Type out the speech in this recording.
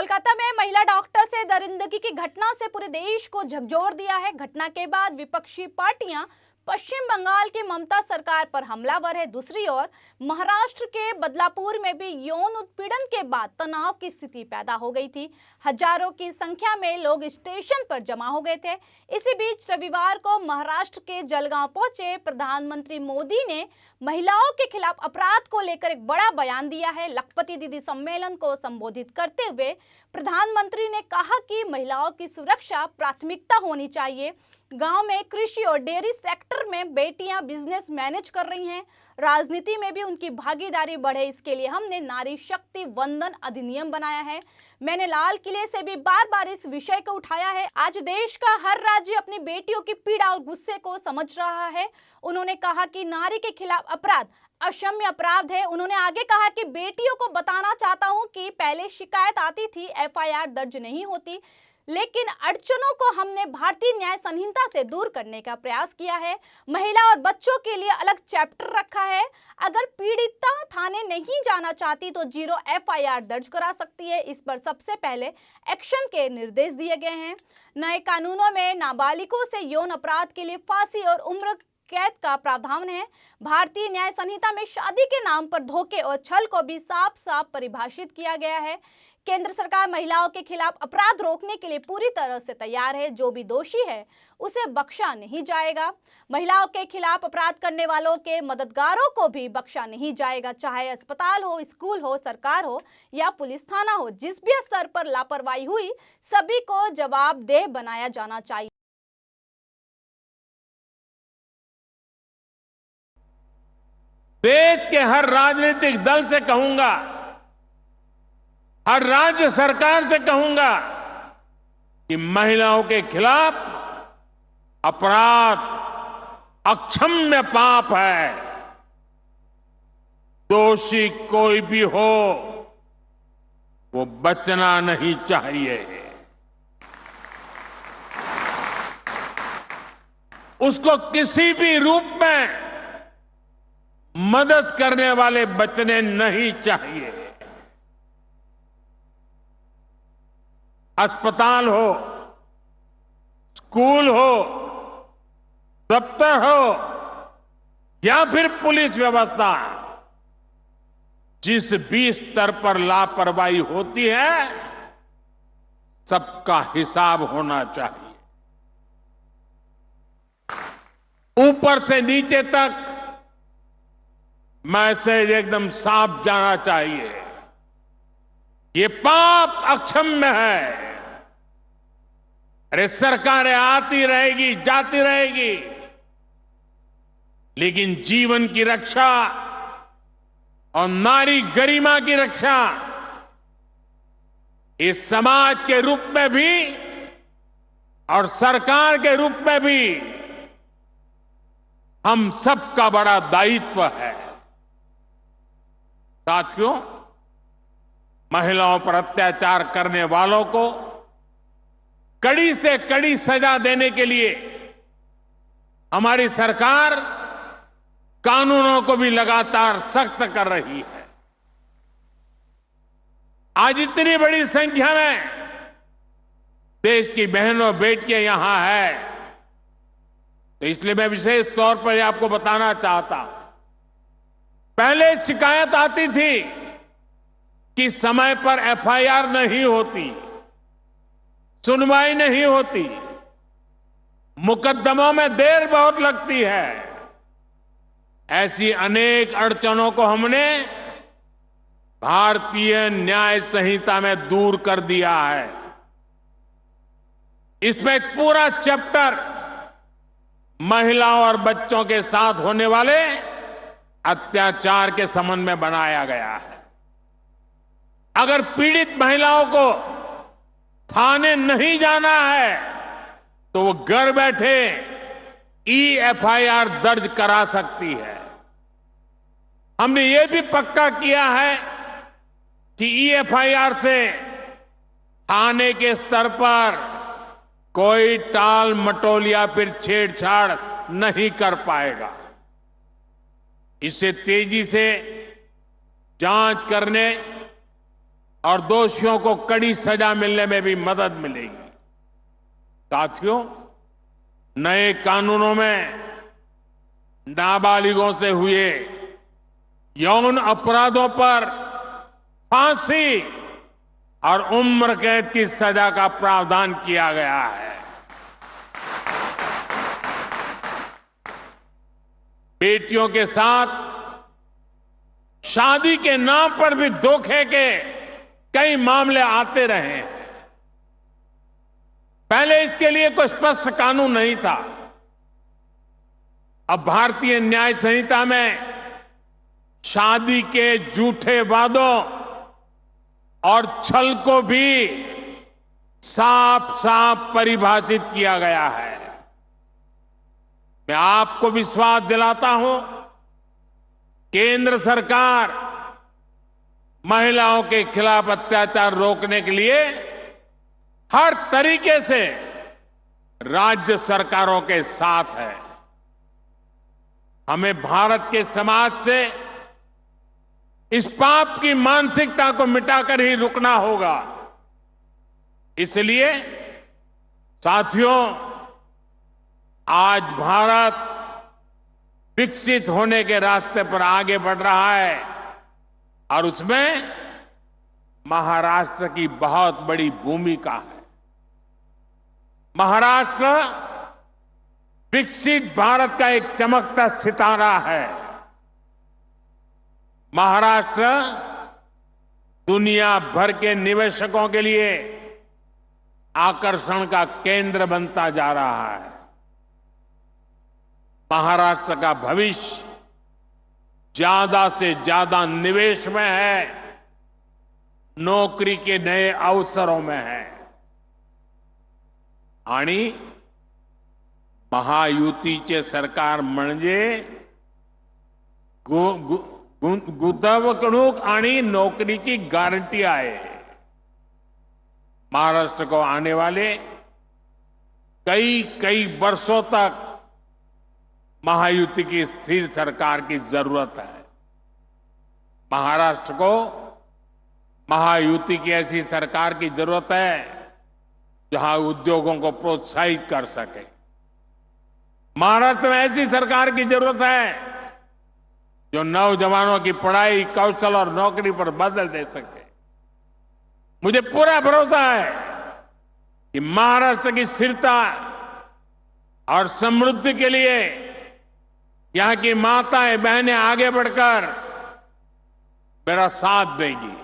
कोलकाता में महिला डॉक्टर से दरिंदगी की घटना से पूरे देश को झकझोर दिया है। घटना के बाद विपक्षी पार्टियां पश्चिम बंगाल की ममता सरकार पर हमलावर है। दूसरी ओर महाराष्ट्र के बदलापुर में भी यौन उत्पीड़न के बाद तनाव की स्थिति पैदा हो गई थी। हजारों की संख्या में लोग स्टेशन पर जमा हो गए थे। इसी बीच रविवार को महाराष्ट्र के जलगांव पहुंचे प्रधानमंत्री मोदी ने महिलाओं के खिलाफ अपराध को लेकर एक बड़ा बयान दिया है। लखपति दीदी सम्मेलन को संबोधित करते हुए प्रधानमंत्री ने कहा कि महिलाओं की सुरक्षा प्राथमिकता होनी चाहिए। गांव में कृषि और डेयरी सेक्टर में बेटियां बिजनेस मैनेज कर रही हैं। राजनीति में भी उनकी भागीदारी बढ़े, इसके लिए हमने नारी शक्ति वंदन अधिनियम बनाया है। मैंने लाल किले से भी बार बार इस विषय को उठाया है। आज देश का हर राज्य अपनी बेटियों की पीड़ा और गुस्से को समझ रहा है। उन्होंने कहा कि नारी के खिलाफ अपराध अक्षम्य अपराध है। उन्होंने आगे कहा कि बेटियों को बताना चाहता हूं कि पहले शिकायत आती थी, एफआईआर दर्ज नहीं होती, लेकिन अड़चनों को हमने भारतीय न्याय संहिता से दूर करने का प्रयास किया है। महिला और बच्चों के लिए अलग चैप्टर रखा है। अगर पीड़िता थाने नहीं जाना चाहती तो 0 एफआईआर दर्ज करा सकती है। इस पर सबसे पहले एक्शन के निर्देश दिए गए हैं। नए कानूनों में नाबालिगों से यौन अपराध के लिए फांसी और उम्र कैद का प्रावधान है। भारतीय न्याय संहिता में शादी के नाम पर धोखे और छल को भी साफ साफ परिभाषित किया गया है। केंद्र सरकार महिलाओं के खिलाफ अपराध रोकने के लिए पूरी तरह से तैयार है। जो भी दोषी है उसे बख्शा नहीं जाएगा। महिलाओं के खिलाफ अपराध करने वालों के मददगारों को भी बख्शा नहीं जाएगा, चाहे अस्पताल हो, स्कूल हो, सरकार हो या पुलिस थाना हो। जिस भी स्तर पर लापरवाही हुई सभी को जवाबदेह बनाया जाना चाहिए। देश के हर राजनीतिक दल से कहूंगा, हर राज्य सरकार से कहूंगा कि महिलाओं के खिलाफ अपराध अक्षम्य पाप है। दोषी कोई भी हो वो बचना नहीं चाहिए। उसको किसी भी रूप में मदद करने वाले बचने नहीं चाहिए। अस्पताल हो, स्कूल हो, दफ्तर हो या फिर पुलिस व्यवस्था, जिस भी स्तर पर लापरवाही होती है सबका हिसाब होना चाहिए। ऊपर से नीचे तक मैसेज एकदम साफ जाना चाहिए। ये पाप अक्षम्य है। अरे सरकारें आती रहेगी, जाती रहेगी, लेकिन जीवन की रक्षा और नारी गरिमा की रक्षा इस समाज के रूप में भी और सरकार के रूप में भी हम सबका बड़ा दायित्व है। साथियों, महिलाओं पर अत्याचार करने वालों को कड़ी से कड़ी सजा देने के लिए हमारी सरकार कानूनों को भी लगातार सख्त कर रही है। आज इतनी बड़ी संख्या में देश की बहनों बेटियां यहां है, तो इसलिए मैं विशेष तौर पर आपको बताना चाहता हूं। पहले शिकायत आती थी कि समय पर एफआईआर नहीं होती, सुनवाई नहीं होती, मुकदमों में देर बहुत लगती है। ऐसी अनेक अड़चनों को हमने भारतीय न्याय संहिता में दूर कर दिया है। इसमें एक पूरा चैप्टर महिलाओं और बच्चों के साथ होने वाले अत्याचार के संबंध में बनाया गया है। अगर पीड़ित महिलाओं को थाने नहीं जाना है तो वो घर बैठे एफआईआर दर्ज करा सकती है। हमने ये भी पक्का किया है कि एफआईआर से थाने के स्तर पर कोई टाल मटोल या फिर छेड़छाड़ नहीं कर पाएगा। इसे तेजी से जांच करने और दोषियों को कड़ी सजा मिलने में भी मदद मिलेगी। साथियों, नए कानूनों में नाबालिगों से हुए यौन अपराधों पर फांसी और उम्र कैद की सजा का प्रावधान किया गया है। बेटियों के साथ शादी के नाम पर भी धोखे के कई मामले आते रहे हैं। पहले इसके लिए कोई स्पष्ट कानून नहीं था। अब भारतीय न्याय संहिता में शादी के झूठे वादों और छल को भी साफ साफ परिभाषित किया गया है। मैं आपको विश्वास दिलाता हूं, केंद्र सरकार महिलाओं के खिलाफ अत्याचार रोकने के लिए हर तरीके से राज्य सरकारों के साथ है। हमें भारत के समाज से इस पाप की मानसिकता को मिटाकर ही रुकना होगा। इसलिए साथियों, आज भारत विकसित होने के रास्ते पर आगे बढ़ रहा है और उसमें महाराष्ट्र की बहुत बड़ी भूमिका है। महाराष्ट्र विकसित भारत का एक चमकता सितारा है। महाराष्ट्र दुनिया भर के निवेशकों के लिए आकर्षण का केंद्र बनता जा रहा है। महाराष्ट्र का भविष्य ज्यादा से ज्यादा निवेश में है, नौकरी के नए अवसरों में है। आणि महायुतीचे सरकार म्हणजे गुंतवणूक आणि नौकरीची गारंटी आहे। महाराष्ट्र को आने वाले कई वर्षों तक महायुति की स्थिर सरकार की जरूरत है। महाराष्ट्र को महायुति की ऐसी सरकार की जरूरत है जहां उद्योगों को प्रोत्साहित कर सके। महाराष्ट्र में ऐसी सरकार की जरूरत है जो नौजवानों की पढ़ाई, कौशल और नौकरी पर बदल दे सके। मुझे पूरा भरोसा है कि महाराष्ट्र की स्थिरता और समृद्धि के लिए यहां की माताएं, बहनें आगे बढ़कर मेरा साथ देंगी।